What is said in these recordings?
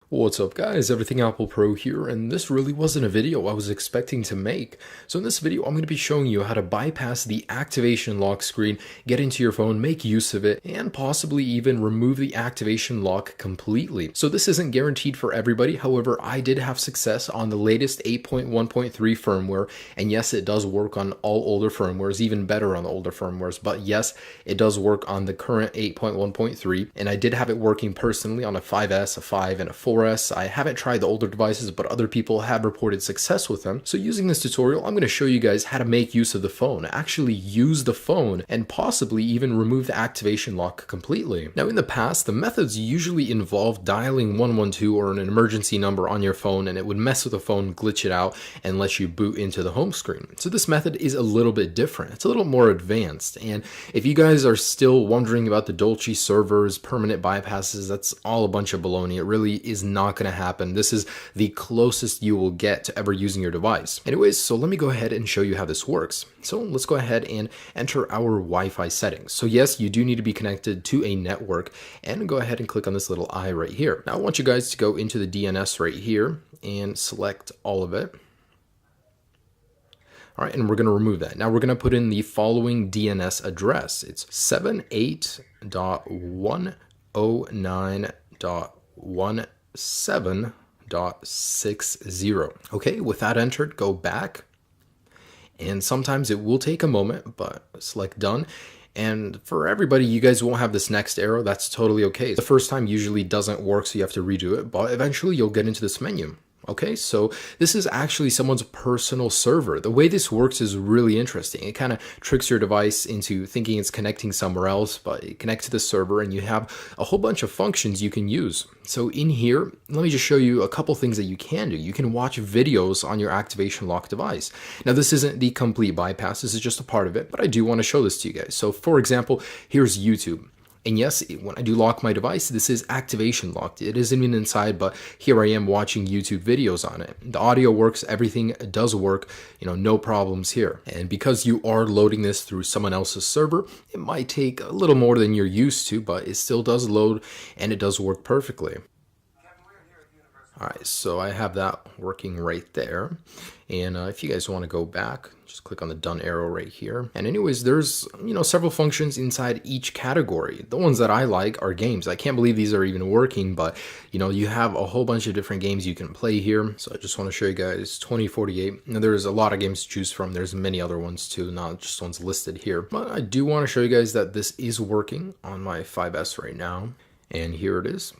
What's up guys, Everything Apple Pro here, and this really wasn't a video I was expecting to make. So in this video, I'm going to be showing you how to bypass the activation lock screen, get into your phone, make use of it, and possibly even remove the activation lock completely. So this isn't guaranteed for everybody, however, I did have success on the latest 8.1.3 firmware, and yes, it does work on all older firmwares, even better on the older firmwares, but yes, it does work on the current 8.1.3, and I did have it working personally on a 5S, a 5, and a 4S. I haven't tried the older devices, but other people have reported success with them. So using this tutorial, I'm going to show you guys how to make use of the phone, actually use the phone, and possibly even remove the activation lock completely. Now in the past, the methods usually involved dialing 112 or an emergency number on your phone, and it would mess with the phone, glitch it out, and let you boot into the home screen. So this method is a little bit different. It's a little more advanced, and if you guys are still wondering about the Dolce servers, permanent bypasses, that's all a bunch of baloney. It really is not going to happen. This is the closest you will get to ever using your device. Anyways, so let me go ahead and show you how this works. So let's go ahead and enter our Wi-Fi settings. So yes, you do need to be connected to a network, and go ahead and click on this little eye right here. Now I want you guys to go into the DNS right here and select all of it. All right, and we're going to remove that. Now we're going to put in the following DNS address. It's 78.109.17.60. Okay, with that entered, go back. And sometimes it will take a moment, but select done. And for everybody, you guys won't have this next arrow. That's totally okay. The first time usually doesn't work, so you have to redo it, but eventually you'll get into this menu. Okay, so this is actually someone's personal server. The way this works is really interesting. It kind of tricks your device into thinking it's connecting somewhere else, but it connects to the server and you have a whole bunch of functions you can use. So in here, let me just show you a couple things that you can do. You can watch videos on your activation lock device. Now this isn't the complete bypass, this is just a part of it, but I do want to show this to you guys. So for example, here's YouTube. And yes, when I do lock my device, this is activation locked. It isn't even inside, but here I am watching YouTube videos on it. The audio works, everything does work, no problems here. And because you are loading this through someone else's server, it might take a little more than you're used to, but it still does load and it does work perfectly. All right, so I have that working right there. And if you guys want to go back, just click on the done arrow right here. And anyways, there's, several functions inside each category. The ones that I like are games. I can't believe these are even working, but you have a whole bunch of different games you can play here. So I just want to show you guys 2048. Now there's a lot of games to choose from. There's many other ones too, not just ones listed here. But I do want to show you guys that this is working on my 5S right now. And here it is.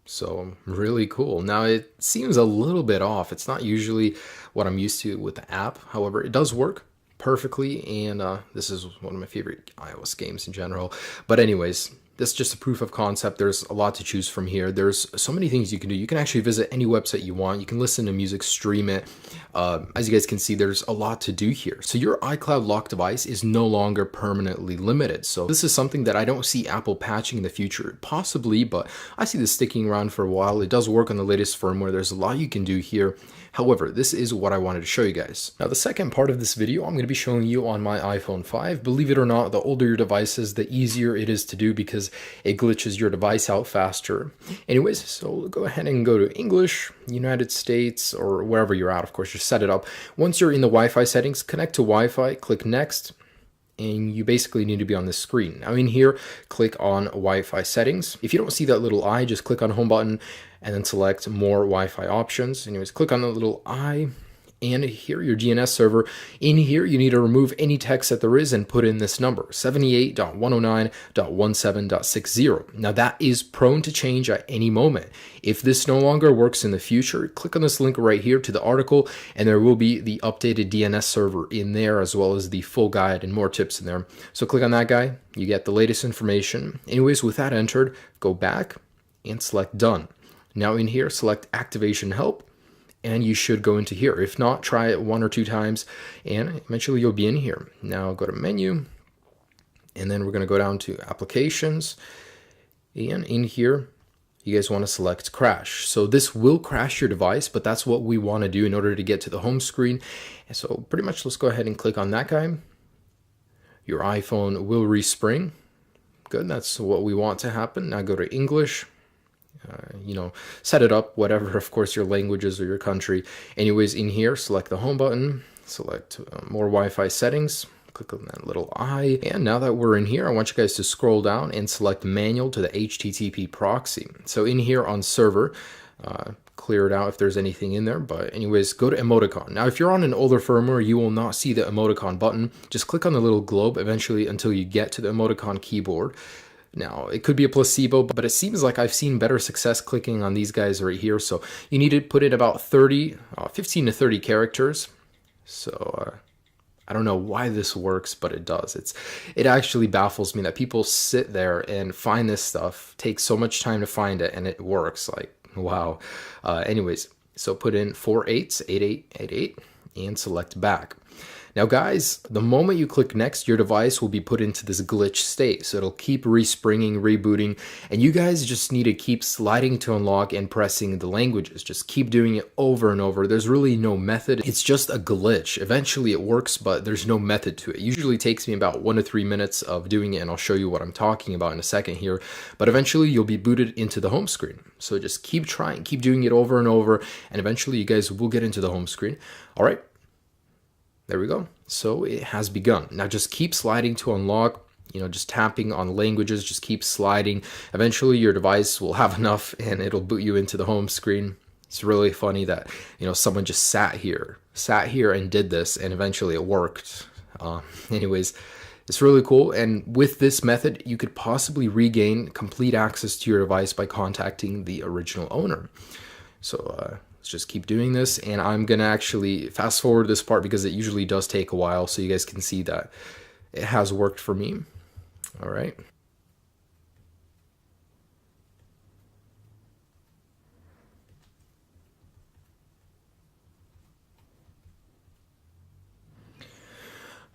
So really cool. Now it seems a little bit off. It's not usually what I'm used to with the app. However, it does work perfectly, and this is one of my favorite iOS games in general. But anyways, this is just a proof of concept. There's a lot to choose from here. There's so many things you can do. You can actually visit any website you want. You can listen to music, stream it. As you guys can see, there's a lot to do here. So your iCloud lock device is no longer permanently limited. So this is something that I don't see Apple patching in the future. Possibly, but I see this sticking around for a while. It does work on the latest firmware. There's a lot you can do here. However, this is what I wanted to show you guys. Now, the second part of this video, I'm going to be showing you on my iPhone 5. Believe it or not, the older your device is, the easier it is to do because it glitches your device out faster. Anyways, so go ahead and go to English, United States, or wherever you're at. Of course, just set it up. Once you're in the Wi-Fi settings, connect to Wi-Fi, click Next, and you basically need to be on this screen. Now in here, click on Wi-Fi settings. If you don't see that little eye, just click on home button and then select more Wi-Fi options. Anyways, click on the little eye and here your DNS server. In here, you need to remove any text that there is and put in this number, 78.109.17.60. Now that is prone to change at any moment. If this no longer works in the future, click on this link right here to the article, and there will be the updated DNS server in there, as well as the full guide and more tips in there. So click on that guy, you get the latest information. Anyways, with that entered, go back and select done. Now in here, select activation help, and you should go into here. If not, try it 1 or 2 times and eventually you'll be in here. Now go to menu, and then we're going to go down to applications, and in here you guys want to select crash. So this will crash your device, but that's what we want to do in order to get to the home screen. And so pretty much let's go ahead and click on that guy. Your iPhone will respring. Good, that's what we want to happen. Now go to English, set it up, whatever, of course, your languages or your country. Anyways, in here, select the home button, select more Wi-Fi settings, click on that little eye. And now that we're in here, I want you guys to scroll down and select manual to the HTTP proxy. So in here on server, clear it out if there's anything in there, but anyways, go to emoticon. Now if you're on an older firmware, you will not see the emoticon button. Just click on the little globe eventually until you get to the emoticon keyboard. Now it could be a placebo, but it seems like I've seen better success clicking on these guys right here. So you need to put in about 15 to 30 characters. So I don't know why this works, but it does. It actually baffles me that people sit there and find this stuff, take so much time to find it, and it works. Like, wow. Anyways, so put in 4 8s, 8888, and select back. Now guys, the moment you click next, your device will be put into this glitch state. So it'll keep respringing, rebooting, and you guys just need to keep sliding to unlock and pressing the languages. Just keep doing it over and over. There's really no method. It's just a glitch. Eventually it works, but there's no method to it. It usually takes me about 1 to 3 minutes of doing it, and I'll show you what I'm talking about in a second here. But eventually you'll be booted into the home screen. So just keep trying, keep doing it over and over, and eventually you guys will get into the home screen. All right. There we go. So it has begun. Now just keep sliding to unlock, just tapping on languages, just keep sliding. Eventually your device will have enough and it'll boot you into the home screen. It's really funny that, someone just sat here and did this, and eventually it worked. Anyways, it's really cool. And with this method, you could possibly regain complete access to your device by contacting the original owner. So, let's just keep doing this, and I'm gonna actually fast forward this part because it usually does take a while, so you guys can see that it has worked for me. All right.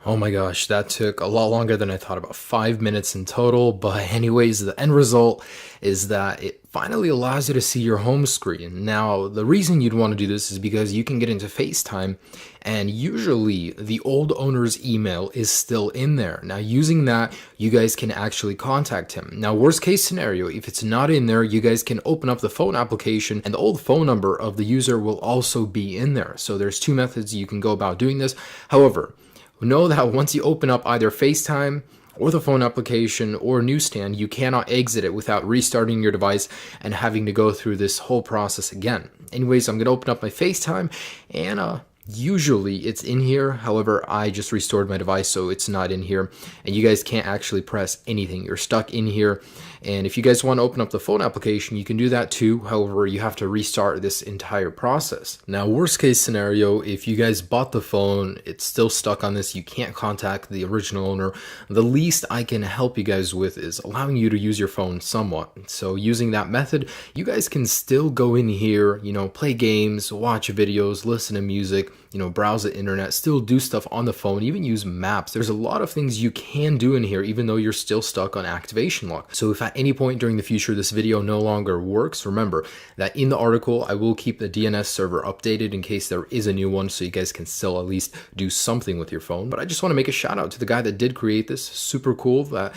Oh my gosh, that took a lot longer than I thought, about 5 minutes in total. But anyways, the end result is that it finally allows you to see your home screen. Now, the reason you'd want to do this is because you can get into FaceTime, and usually the old owner's email is still in there. Now, using that, you guys can actually contact him. Now, worst case scenario, if it's not in there, you guys can open up the phone application, and the old phone number of the user will also be in there. So there's 2 methods you can go about doing this. However, know that once you open up either FaceTime or the phone application or newsstand, you cannot exit it without restarting your device and having to go through this whole process again. Anyways, I'm going to open up my FaceTime, and usually it's in here. However, I just restored my device, so it's not in here, and you guys can't actually press anything. You're stuck in here. And if you guys want to open up the phone application, you can do that too. However, you have to restart this entire process. Now, worst case scenario, if you guys bought the phone, it's still stuck on this, you can't contact the original owner, the least I can help you guys with is allowing you to use your phone somewhat. So using that method, you guys can still go in here, play games, watch videos, listen to music, browse the internet, still do stuff on the phone, even use maps. There's a lot of things you can do in here, even though you're still stuck on activation lock. So if at any point during the future this video no longer works, remember that in the article I will keep the DNS server updated in case there is a new one, so you guys can still at least do something with your phone. But I just want to make a shout out to the guy that did create this. Super cool that,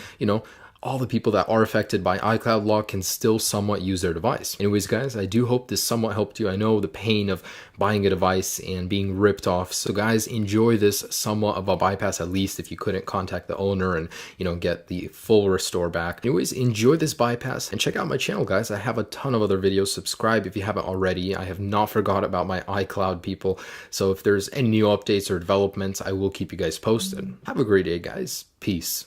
all the people that are affected by iCloud lock can still somewhat use their device. Anyways, guys, I do hope this somewhat helped you. I know the pain of buying a device and being ripped off. So guys, enjoy this somewhat of a bypass, at least if you couldn't contact the owner and, get the full restore back. Anyways, enjoy this bypass and check out my channel, guys. I have a ton of other videos. Subscribe if you haven't already. I have not forgot about my iCloud people. So if there's any new updates or developments, I will keep you guys posted. Have a great day, guys. Peace.